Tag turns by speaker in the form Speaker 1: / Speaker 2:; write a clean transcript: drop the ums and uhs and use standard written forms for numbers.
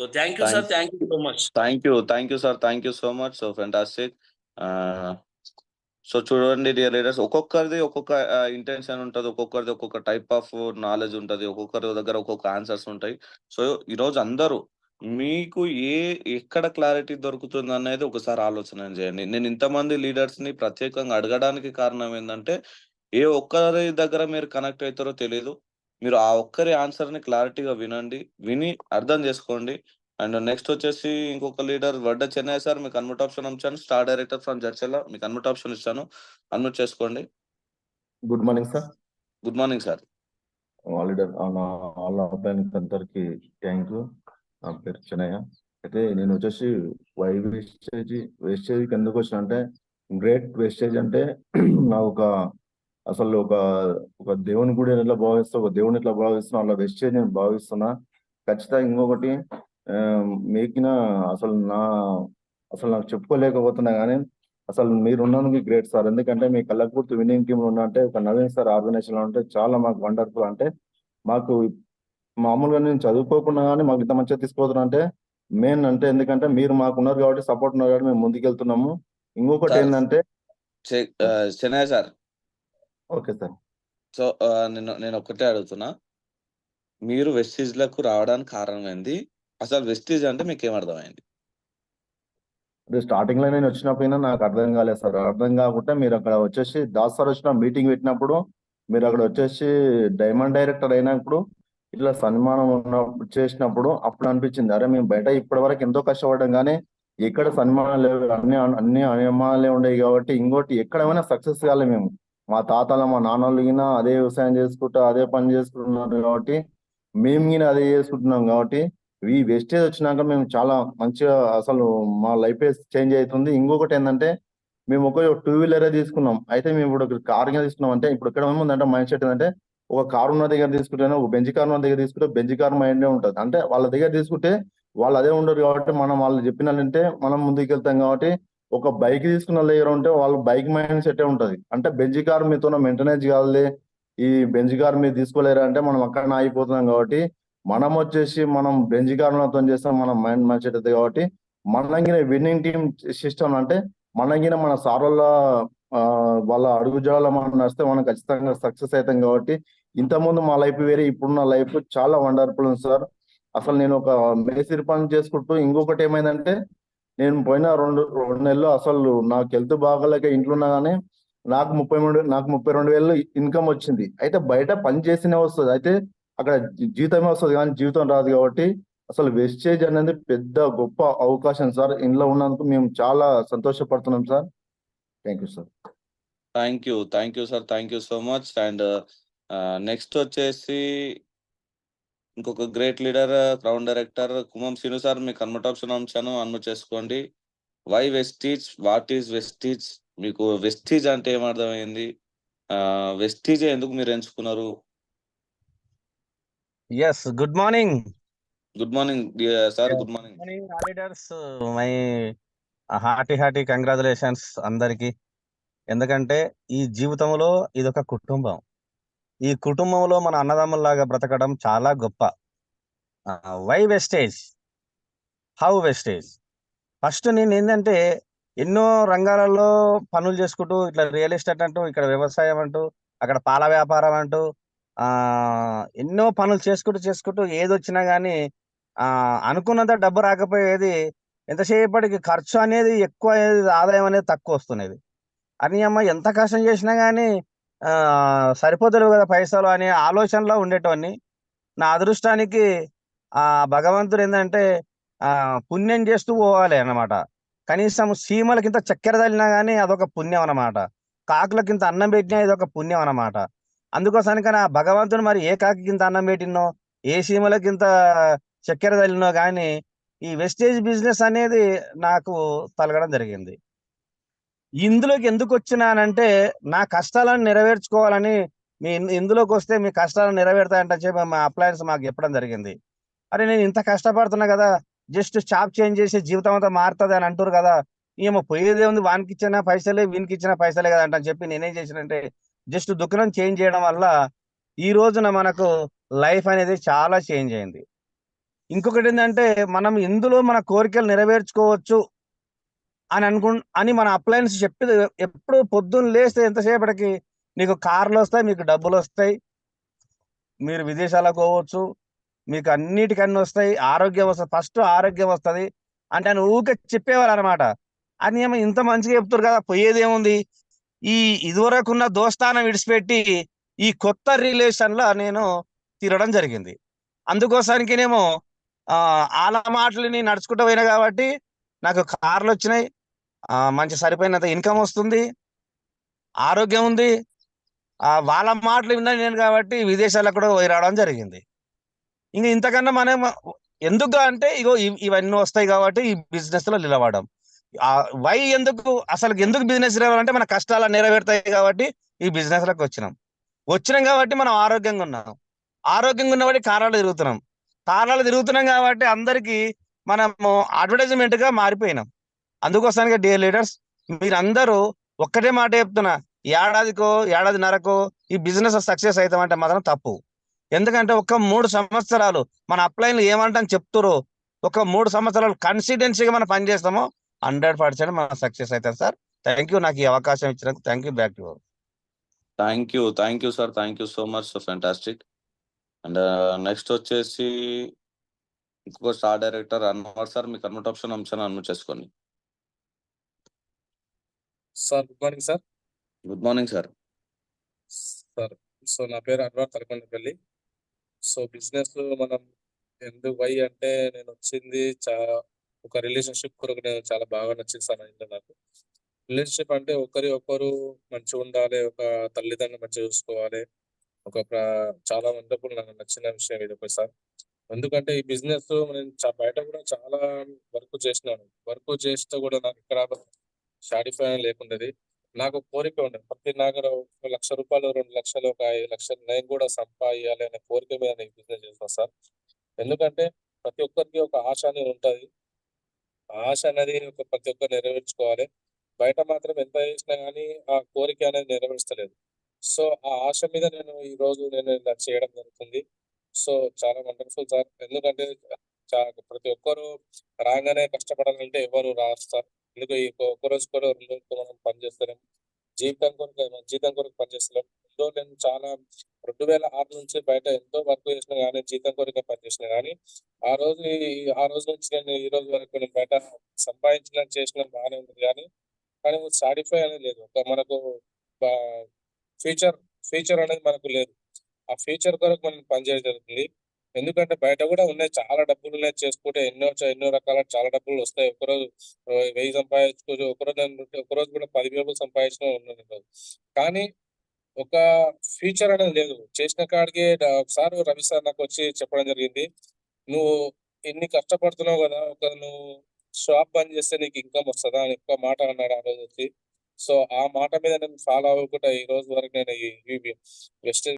Speaker 1: So thank you sir.
Speaker 2: Thank
Speaker 1: thank you so much.
Speaker 2: Thank you sir. Thank you so much. So fantastic. So చూడండి dear leaders, ఒక్కొక్కరిది ఒక్కొక్క intention ఉంటది. ఒక్కొక్కరిది ఒక్కొక్క type of knowledge ఉంటది. ఒక్కొక్కరి దగ్గర ఒక్కొక్క ఆన్సర్స్ ఉంటాయి. సో ఈరోజు అందరూ మీకు ఎక్కడ క్లారిటీ దొరుకుతుందనేది ఒకసారి ఆలోచన చేయండి. నేను ఇంతమంది లీడర్స్‌ని ప్రత్యేకంగా అడగడానికి కారణం ఏందంటే, ఏ ఒక్కరి దగ్గర మీరు కనెక్ట్ అయితారో తెలీదు. మీరు ఆ ఒక్కరి ఆన్సర్‌ని క్లారిటీగా వినండి. విని అర్థం చేసుకోండి. అండ్ నెక్స్ట్ వచ్చేసి ఇంకొక లీడర్ వడ్డ చెన్నై సార్, మీకు అన్మ్యూట్ ఆప్షన్ ఇచ్చాను. స్టార్ డైరెక్టర్ ఫ్రమ్ జడ్చర్ల, మీకు అన్మ్యూట్ ఆప్షన్ ఇచ్చాను. అన్మ్యూట్ చేసుకోండి.
Speaker 3: Good morning sir.
Speaker 2: Good morning sir.
Speaker 3: Leader all అబ్బాయిలకి అందరికి థ్యాంక్ యూ. నా పేరు చెన్నయ్య. అయితే నేను వచ్చేసి వై వేస్టేజ్కి ఎందుకు వచ్చిన అంటే, గ్రేట్ వేస్టేజ్ అంటే నాకు అసలు ఒక దేవుని గుడి ఎట్లా భావిస్తా, ఒక దేవుని ఎట్లా భావిస్తున్నా అలా వేస్టేజ్ నేను భావిస్తున్నా. ఖచ్చితంగా ఇంకొకటి మేకిన అసలు నాకు చెప్పుకోలేకపోతున్నా కానీ అసలు మీరు ఉన్నందుకు గ్రేట్ సార్. ఎందుకంటే మీ కళ్ళకూర్తి విన్నింగ్ టీమ్ ఉన్నా అంటే ఒక నవీన్ సార్ ఆర్గనైజేషన్ ఉంటే చాలా మాకు వండర్ఫుల్. అంటే మాకు మామూలుగా నేను చదువుకోకుండా కానీ మాకు ఇంత మంచిగా తీసుకుపోతున్నా అంటే మెయిన్ అంటే ఎందుకంటే మీరు మాకు ఉన్నారు కాబట్టి, సపోర్ట్ ఉన్నారు కాబట్టి మేము ముందుకెళ్తున్నాము. ఇంకొకటి ఏంటంటే
Speaker 2: Chennai sir.
Speaker 3: Okay sir.
Speaker 2: So నేను ఒక్కటే అడుగుతున్నా, మీరు వెస్టీజ్‌లకు రావడానికి కారణం ఏంది? అసలు వెస్టీజ్ అంటే మీకేం అర్థమైంది?
Speaker 3: స్టార్టింగ్ లో నేను వచ్చినప్పుడు నాకు అర్థం కాలేదు సార్. అర్థం కాకుండా మీరు అక్కడ వచ్చేసి దాస్ సార్ వచ్చిన మీటింగ్ పెట్టినప్పుడు, మీరు అక్కడ వచ్చేసి డైమండ్ డైరెక్టర్ అయినప్పుడు ఇట్లా సన్మానం చేసినప్పుడు అప్పుడు అనిపించింది, అరే మేము బయట ఇప్పటి వరకు ఎంతో కష్టపడ్డాం కానీ ఎక్కడ సన్మానాలు లేవు, అన్ని అనియమాలే ఉండేవి కాబట్టి ఇంకోటి ఎక్కడైనా సక్సెస్ కాలే మేము. మా తాతలు మా నాన్నలు గిన అదే వ్యవసాయం చేసుకుంటూ అదే పని చేసుకుంటున్నారు కాబట్టి మేము గిన అదే చేసుకుంటున్నాం కాబట్టి ఈ వెస్టేజ్ వచ్చినాక మేము చాలా మంచిగా అసలు మా లైఫ్ చేంజ్ అవుతుంది. ఇంకొకటి ఏంటంటే మేము ఒక టూ వీలరే తీసుకున్నాం. అయితే మేము ఇప్పుడు కార్ గా తీసుకున్నాం. అంటే ఇప్పుడు ఇక్కడ ఏముందంటే మైండ్ సెట్ ఏంటంటే, ఒక కారు ఉన్న దగ్గర తీసుకుంటే ఒక బెంజ్ కార్ ఉన్న దగ్గర తీసుకుంటే బెంజ్ కార్ మైండే ఉంటుంది. అంటే వాళ్ళ దగ్గర తీసుకుంటే వాళ్ళు అదే ఉండరు కాబట్టి మనం వాళ్ళు చెప్పినారంటే మనం ముందుకు వెళ్తాం కాబట్టి, ఒక బైక్ తీసుకున్న దగ్గర ఉంటే వాళ్ళ బైక్ మైండ్ సెట్ ఉంటుంది. అంటే బెంజ్ కార్ మీతో మెయింటెనెన్స్ కాదులే, ఈ బెంజ్ కార్ మీరు తీసుకోలేరు అంటే మనం అక్కడ ఆగిపోతున్నాం కాబట్టి, మనం వచ్చేసి మనం బెంజ్ కారణంతో చేస్తాం, మనం మైండ్ సెట్ అవుతుంది కాబట్టి మనగిన విన్నింగ్ టీమ్ సిస్టమ్ అంటే మనగిన మన సారోళ్ళ వాళ్ళ అడుగుజాడలో మనం నడిస్తే మనం ఖచ్చితంగా సక్సెస్ అవుతాం కాబట్టి, ఇంతకుముందు మా లైఫ్ వేరే, ఇప్పుడున్న లైఫ్ చాలా వండర్ఫుల్ ఉంది సార్. అసలు నేను ఒక మేస్త్రి పని చేసుకుంటూ ఇంకొకటి ఏమైందంటే, నేను పోయిన రెండు నెలలు అసలు నాకు హెల్త్ బాగాలేక ఇంట్లో ఉన్నా కానీ నాకు 32,000 ఇన్కమ్ వచ్చింది. అయితే బయట పని చేసినే వస్తుంది, అయితే అక్కడ జీతమే వస్తుంది కానీ జీవితం రాదు కాబట్టి అసలు వెస్టేజ్ అనేది పెద్ద గొప్ప అవకాశం సార్. ఇంట్లో ఉన్నందుకు మేము చాలా సంతోషపడుతున్నాం sir. Thank you sir.
Speaker 2: Thank you sir. Thank you so much. And next వచ్చేసి ఇంకొక great leader, crown director Kumam Srinu sir, మీకు అన్మ్యూట్ ఆప్షన్ ఉంచాను. అన్మ్యూట్ చేసుకోండి. Why Vestige, what is Vestige, మీకు వెస్టీజ్ అంటే ఏమర్థమైంది, వెస్టీజ్ ఎందుకు మీరు ఎంచుకున్నారు?
Speaker 4: Yes, good morning.
Speaker 2: Good morning sir. Good morning
Speaker 4: leaders. My hearty congratulations అందరికి. ఎందుకంటే ఈ జీవితంలో ఇదొక కుటుంబం. ఈ కుటుంబంలో మన అన్నదమ్ముల్లాగా బ్రతకడం చాలా గొప్ప. Why wastage, how wastage. First నేను ఏంటంటే ఎన్నో రంగాలలో పనులు చేసుకుంటూ, ఇట్లా రియల్ ఎస్టేట్ అంటూ, ఇక్కడ వ్యవసాయం అంటూ, అక్కడ పాల వ్యాపారం అంటూ ఎన్నో పనులు చేసుకుంటూ ఏదొచ్చినా కానీ అనుకున్నంత డబ్బు రాకపోయేది. ఎంతసేపటికి ఖర్చు అనేది ఎక్కువ, ఆదాయం అనేది తక్కువ వస్తున్నది. అని అమ్మ ఎంత కష్టం చేసినా కానీ సరిపోతలేవు కదా పైసలు అనే ఆలోచనలో ఉండేటోన్ని. నా అదృష్టానికి భగవంతుడు ఏంటంటే పుణ్యం చేస్తూ పోవాలి అన్నమాట. కనీసం సీమలకింత చక్కెర తల్లినా కానీ అదొక పుణ్యం అన్నమాట. కాకులకింత అన్నం పెట్టినా ఇదొక పుణ్యం అన్నమాట. అందుకోసానికని ఆ భగవంతుడు మరి ఏ కాకికింత అన్నం పెట్టినో, ఏ సీమలకింత చక్కెర తల్లినో కానీ ఈ వెస్టేజ్ బిజినెస్ అనేది నాకు తలగడం జరిగింది. ఇందులోకి ఎందుకు వచ్చినానంటే నా కష్టాలను నెరవేర్చుకోవాలని. మీ ఇందులోకి వస్తే మీ కష్టాలను నెరవేరుతాయంటే చెప్పి మా అప్లయన్స్ మాకు చెప్పడం జరిగింది. అరే నేను ఇంత కష్టపడుతున్నా కదా, జస్ట్ షాప్ చేంజ్ చేసి జీవితం అంతా మారుతుంది అని అంటారు కదా, ఏమో పోయేదే ఉంది, వానికి ఇచ్చిన పైసలే వీనికి ఇచ్చిన పైసలే కదా అని చెప్పి నేనేం చేసినంటే జస్ట్ దుకాణం చేంజ్ చేయడం వల్ల ఈ రోజున మనకు లైఫ్ అనేది చాలా చేంజ్ అయింది. ఇంకొకటి ఏంటంటే మనం ఇందులో మన కోరికలు నెరవేర్చుకోవచ్చు అని మన అప్లయన్స్ చెప్పి ఎప్పుడు పొద్దున్న లేస్తే ఎంతసేపటికి నీకు కార్లు వస్తాయి, మీకు డబ్బులు వస్తాయి, మీరు విదేశాలకు పోవచ్చు, మీకు అన్నిటికన్నీ వస్తాయి, ఆరోగ్యం వస్తుంది, ఫస్ట్ ఆరోగ్యం వస్తుంది అంటే ఆయన ఊరికే చెప్పేవారు అనమాట. అని ఏమో ఇంత మంచిగా చెప్తారు కదా, పోయేది ఏముంది. ఈ ఇదివరకున్న దోస్తానం విడిచిపెట్టి ఈ కొత్త రిలేషన్ లో నేను తిరగడం జరిగింది. అందుకోసానికినేమో వాళ్ళ మాటలని నడుచుకుంటూ పోయినా కాబట్టి నాకు కార్లు వచ్చినాయి, మంచి సరిపోయినంత ఇన్కమ్ వస్తుంది, ఆరోగ్యం ఉంది. వాళ్ళ మాటలు విన్నాను నేను కాబట్టి విదేశాలకు కూడా పోయి రావడం జరిగింది. ఇంక ఇంతకన్నా మనం ఎందుకు అంటే ఇగో ఇవన్నీ వస్తాయి కాబట్టి ఈ బిజినెస్ లో నిలబడడం. వై ఎందుకు అసలు ఎందుకు బిజినెస్ రావాలంటే మన కష్టాలు నెరవేరుతాయి కాబట్టి ఈ బిజినెస్ లకు వచ్చినాం కాబట్టి మనం ఆరోగ్యంగా ఉన్నాం, ఆరోగ్యంగా ఉన్నవాడి కారాలు తిరుగుతున్నాం కాబట్టి అందరికి మనము అడ్వర్టైజ్మెంట్ గా మారిపోయినాం. అందుకోసానికి డియర్ లీడర్స్, మీరందరూ ఒక్కటే మాట చెప్తున్నా, ఏడాదిన్నరకో ఈ బిజినెస్ సక్సెస్ అవుతామంటే మాత్రం తప్పు. ఎందుకంటే ఒక 3 సంవత్సరాలు మన అప్లైన్లు ఏమంటాం చెప్తారో, ఒక 3 సంవత్సరాలు కన్సిస్టెన్సీగా మనం పనిచేస్తామో 100% మనం సక్సెస్ అవుతాం సార్. థ్యాంక్ యూ, నాకు ఈ అవకాశం ఇచ్చినందుకు thank you. Back to you.
Speaker 2: Thank you sir, thank you so much, so fantastic. And next వచ్చేసి ఇంకొక స్టార్ డైరెక్టర్ అన్వర్ సార్, మీ కన్వర్ట్ ఆప్షన్ అంశాన్ని అన్మ్యూట్ చేసుకోండి.
Speaker 1: Sir good morning sir.
Speaker 2: Good morning sir.
Speaker 1: Sir so నా పేరు Anwar Talakondapalli. So business మనం ఎందుకు why అంటే నేను వచ్చింది ఒక రిలేషన్షిప్ కొరకు నేను చాలా బాగా నచ్చింది సార్. ఇంట్లో నాకు రిలేషన్షిప్ అంటే ఒకరు మంచిగా ఉండాలి, ఒక తల్లిదండ్రులు మంచిగా చూసుకోవాలి, చాలా వండర్ఫుల్ నాకు నచ్చిన విషయం ఇది ఒకటి సార్. ఎందుకంటే ఈ బిజినెస్ నేను బయట కూడా చాలా వర్క్ చేసినాను, వర్క్ చేస్తే కూడా నాకు ఇక్కడ సాటిస్ఫై లేకుండేది. నాకు కోరిక ఉండేది, ప్రతి నాకు ₹1,00,000 2,00,000 ఒక 5,00,000 నేను కూడా సంపాదించాలి అనే కోరిక మీద నేను బిజినెస్ చేస్తాను సార్. ఎందుకంటే ప్రతి ఒక్కరికి ఒక ఆశ అనేది ఉంటుంది, ఆ ఆశ అనేది ప్రతి ఒక్కరు నెరవేర్చుకోవాలి. బయట మాత్రం ఎంత చేసినా కానీ ఆ కోరిక అనేది నెరవేర్చలేదు. సో ఆ ఆశ మీద నేను ఈ రోజు నేను ఇలా చేయడం జరుగుతుంది. సో చాలా వండర్ఫుల్ సార్. ఎందుకంటే ప్రతి ఒక్కరు రాగానే కష్టపడాలంటే ఎవరు రాస్తారు. ఎందుకు ఒక్క రోజు కూడా 2 రోజులు మనం పనిచేస్తలేం, జీతం కొరకు పనిచేస్తలేం. నేను చాలా 2006 నుంచి బయట ఎంతో వర్క్ చేసినా కానీ జీతం కొరకే పనిచేసినా కానీ ఆ రోజు నుంచి నేను ఈ రోజు వరకు నేను బయట సంపాదించిన చేసిన బాగానే ఉంది కానీ సాటిస్ఫై అనేది లేదు. మనకు ఫ్యూచర్ అనేది మనకు లేదు. ఆ ఫ్యూచర్ కొరకు మనం పనిచేయడం జరుగుతుంది. ఎందుకంటే బయట కూడా ఉన్నాయి, చాలా డబ్బులు ఉన్నాయి, చేసుకుంటే ఎన్నో రకాల చాలా డబ్బులు వస్తాయి. ఒకరోజు 1000 సంపాదించుకోవచ్చు, ఒకరోజు కూడా 10,000 సంపాదించిన ఉన్నాను. కానీ ఒక ఫ్యూచర్ అనేది లేదు. చేసిన కాడికి ఒకసారి రవి సార్ నాకు వచ్చి చెప్పడం జరిగింది, నువ్వు ఇన్ని కష్టపడుతున్నావు కదా, నువ్వు షాప్ బంద్ చేస్తే నీకు ఇన్కమ్ వస్తుందా అని ఒక మాట అన్నాడు ఆ రోజు వచ్చి. సో ఆ మాట మీద నేను ఫాలో అవ్వకుండా ఈ రోజు వరకు నేను ఈ వెస్ట్